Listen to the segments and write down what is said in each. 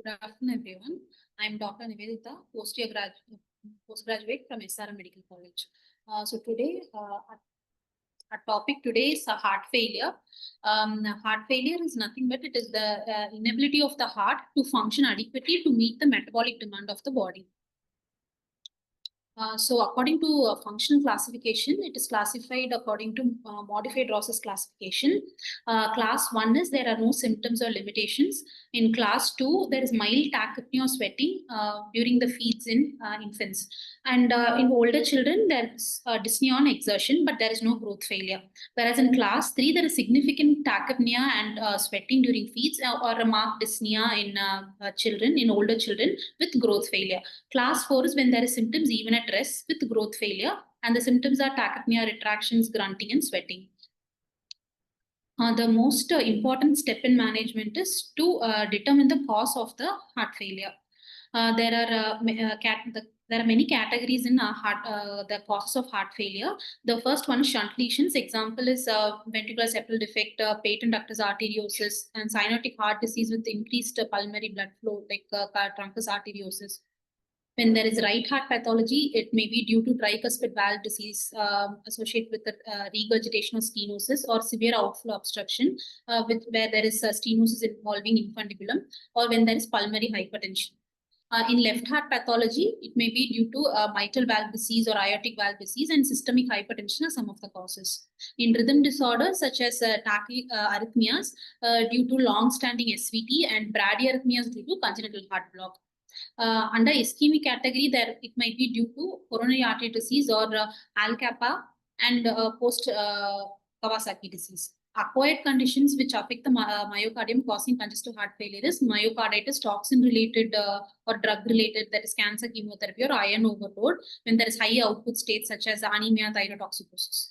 Good afternoon, everyone. I am Dr. Niveditha, postgraduate from SRM Medical College. So today, our topic today is heart failure. Heart failure is nothing but it is the inability of the heart to function adequately to meet the metabolic demand of the body. So according to functional classification, it is classified according to modified Ross's classification. Class 1 is there are no symptoms or limitations. In class 2, there is mild tachypnea or sweating during the feeds in infants. And in older children, there is dyspnea on exertion, but there is no growth failure. Whereas in class 3, there is significant tachypnea and sweating during feeds or a marked dyspnea in children, in older children with growth failure. Class 4 is when there is symptoms even at rest with growth failure, and the symptoms are tachypnea, retractions, grunting, and sweating. The most important step in management is to determine the cause of the heart failure. There are many categories in the causes of heart failure. The first one is shunt lesions. Example is ventricular septal defect, patent ductus arteriosus, and cyanotic heart disease with increased pulmonary blood flow, like truncus arteriosus. When there is right heart pathology, it may be due to tricuspid valve disease associated with the regurgitation of stenosis or severe outflow obstruction, where there is stenosis involving infundibulum, or when there is pulmonary hypertension. In left heart pathology, it may be due to mitral valve disease or aortic valve disease, and systemic hypertension are some of the causes. In rhythm disorders such as tachyarrhythmias due to long-standing SVT and bradyarrhythmias due to congenital heart block. Under ischemic category, there it might be due to coronary artery disease or Al-Kappa and post Kawasaki disease. Acquired conditions which affect the myocardium causing congestive heart failure is myocarditis, toxin-related or drug-related, that is cancer, chemotherapy, or iron overload, when there is high output states such as anemia, thyrotoxicosis.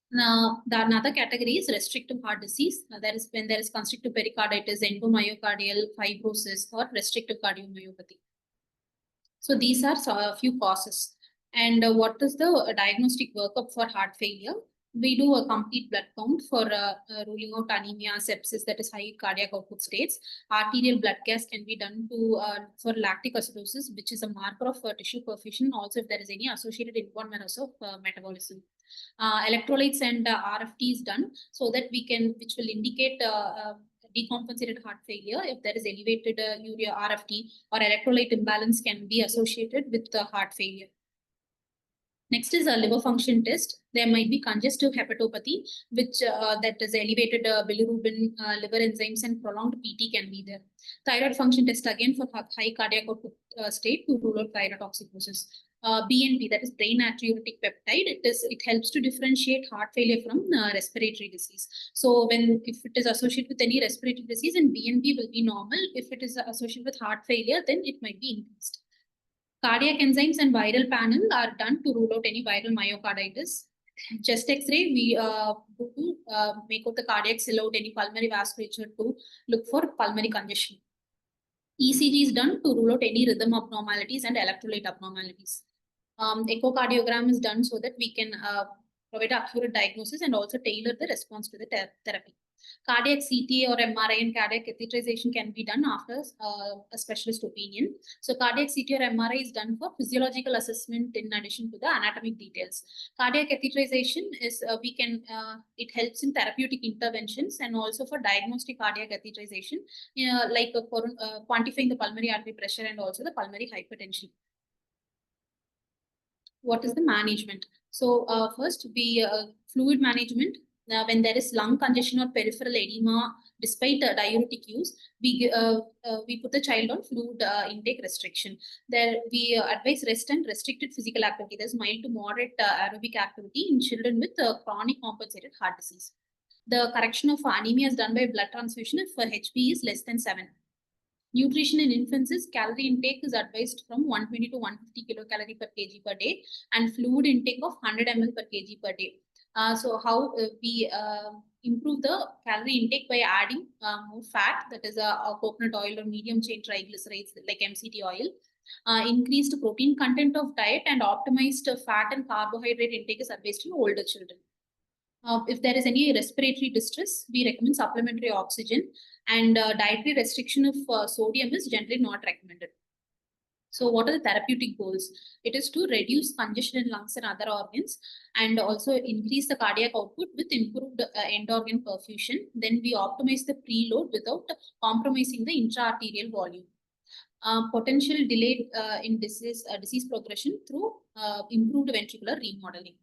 Now, the another category is restrictive heart disease. That is when there is constrictive pericarditis, endomyocardial fibrosis, or restrictive cardiomyopathy. So these are a few causes. And what is the diagnostic workup for heart failure? We do a complete blood count for ruling out anemia, sepsis, that is high cardiac output states. Arterial blood gas can be done for lactic acidosis, which is a marker of tissue perfusion. Also, if there is any associated inborn measures of metabolism. Electrolytes and RFT is done so that which will indicate decompensated heart failure. If there is elevated urea RFT or electrolyte imbalance can be associated with heart failure. Next is a liver function test. There might be congestive hepatopathy, which that is elevated bilirubin, liver enzymes, and prolonged PT can be there. Thyroid function test again for high cardiac output state to rule out thyrotoxicosis. BNP, that is brain natriuretic peptide. It helps to differentiate heart failure from respiratory disease. So if it is associated with any respiratory disease, and BNP will be normal. If it is associated with heart failure, then it might be increased. Cardiac enzymes and viral panel are done to rule out any viral myocarditis. Chest X-ray, we do to make out the cardiac silhouette, any pulmonary vasculature to look for pulmonary congestion. ECG is done to rule out any rhythm abnormalities and electrolyte abnormalities. Echocardiogram is done so that we can provide accurate diagnosis and also tailor the response to the therapy. Cardiac CT or MRI and cardiac catheterization can be done after a specialist opinion. So cardiac CT or MRI is done for physiological assessment in addition to the anatomic details. Cardiac catheterization is it helps in therapeutic interventions and also for diagnostic cardiac catheterization, like quantifying the pulmonary artery pressure and also the pulmonary hypertension. What is the management? So first, fluid management. When there is lung congestion or peripheral edema, despite diuretic use, we put the child on fluid intake restriction. There we advise rest and restricted physical activity. There's mild to moderate aerobic activity in children with chronic compensated heart disease. The correction of anemia is done by blood transfusion if HB is less than 7. Nutrition in infants is calorie intake is advised from 120 to 150 kilocalorie per kg per day, and fluid intake of 100 ml per kg per day. So how we improve the calorie intake by adding more fat, that is a coconut oil or medium chain triglycerides like MCT oil. Increased protein content of diet and optimized fat and carbohydrate intake is advised in older children. If there is any respiratory distress, we recommend supplementary oxygen, and dietary restriction of sodium is generally not recommended. So what are the therapeutic goals? It is to reduce congestion in lungs and other organs, and also increase the cardiac output with improved end organ perfusion. Then we optimize the preload without compromising the intra-arterial volume. Potential delay in disease progression through improved ventricular remodeling.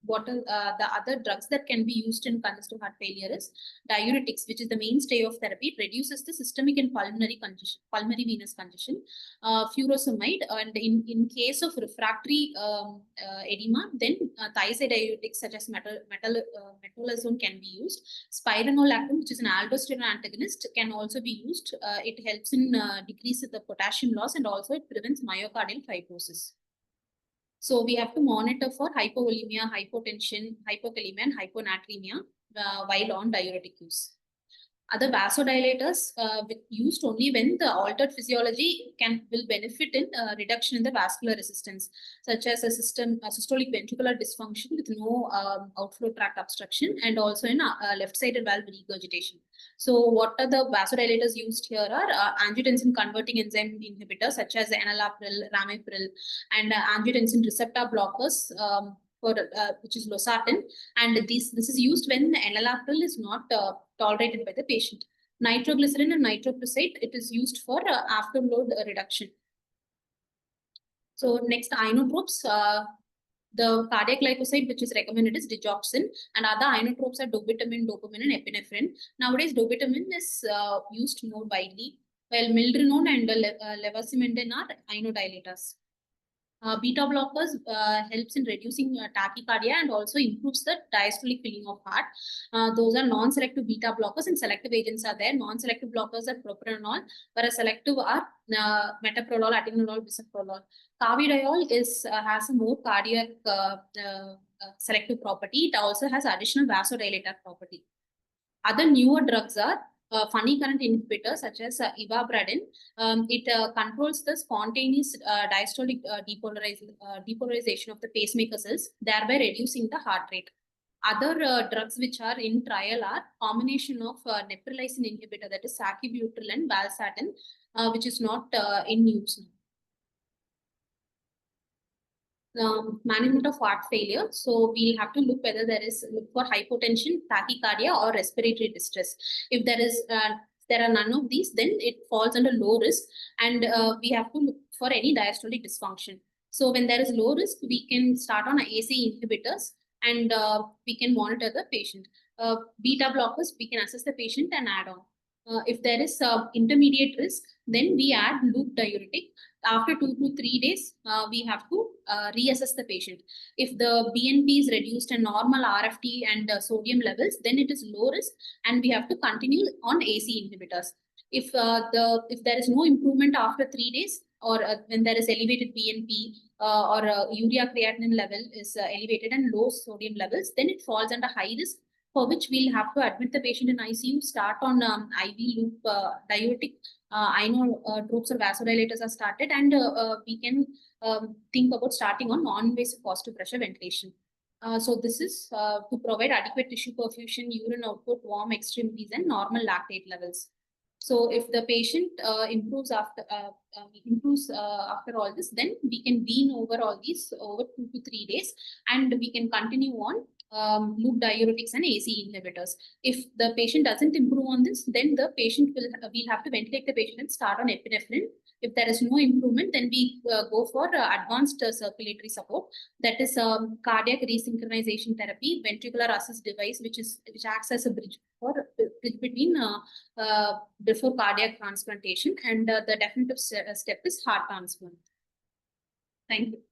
What are the other drugs that can be used in congestive heart failure is diuretics, which is the mainstay of therapy. It reduces the systemic and pulmonary venous congestion. Furosemide, and in case of refractory edema, then thiazide such as metolazone can be used. Spironolactone, which is an aldosterone antagonist, can also be used. It helps in decrease the potassium loss, and also it prevents myocardial fibrosis. So we have to monitor for hypovolemia, hypotension, hypokalemia, and hyponatremia while on diuretic use. Other vasodilators used only when the altered physiology will benefit in reduction in the vascular resistance, such as a systolic ventricular dysfunction with no outflow tract obstruction, and also in left-sided valve regurgitation. So what are the vasodilators used here are angiotensin converting enzyme inhibitors such as enalapril, ramipril, and angiotensin receptor blockers which is losartan, and this is used when enalapril is not tolerated by the patient. Nitroglycerin and nitroprusside, it is used for afterload reduction. So next, inotropes. The cardiac glycoside which is recommended is digoxin, and other inotropes are dobutamine, dopamine, and epinephrine. Nowadays, dobutamine is used more widely, while mildrenone and levosimendan are inodilators. Beta blockers helps in reducing tachycardia and also improves the diastolic filling of heart. Those are non-selective beta blockers, and selective agents are there. Non-selective blockers are propranolol, whereas selective are metoprolol, atenolol, bisoprolol. Carvedilol has a more cardiac selective property. It also has additional vasodilator property. Other newer drugs are funny current inhibitors such as ivabradine. It controls the spontaneous diastolic depolarization of the pacemaker cells, thereby reducing the heart rate. Other drugs which are in trial are combination of neprilysin inhibitor, that is sacubitril and valsartan, which is not in use now. Management of heart failure. So we'll have to look whether look for hypotension, tachycardia, or respiratory distress. If there are none of these, then it falls under low risk, and we have to look for any diastolic dysfunction. So when there is low risk, we can start on AC inhibitors, and we can monitor the patient. Beta blockers, we can assess the patient and add on. If there is intermediate risk, then we add loop diuretic. After 2 to 3 days, we have to reassess the patient. If the BNP is reduced and normal RFT and sodium levels, then it is low risk, and we have to continue on AC inhibitors. If there is no improvement after 3 days, or when there is elevated BNP or urea creatinine level is elevated and low sodium levels, then it falls under high risk, for which we'll have to admit the patient in ICU, start on IV loop diuretic. Inotropes or vasodilators are started, and we can think about starting on non-invasive positive pressure ventilation. So this is to provide adequate tissue perfusion, urine output, warm extremities, and normal lactate levels. So if the patient improves after all this, then we can wean over all these over 2 to 3 days, and we can continue on loop diuretics and AC inhibitors. If the patient doesn't improve on this, then the patient we'll have to ventilate the patient and start on epinephrine. If there is no improvement, then we go for advanced circulatory support, that is cardiac resynchronization therapy, ventricular assist device, which acts as a bridge between before cardiac transplantation, and the definitive step is heart transplant. Thank you.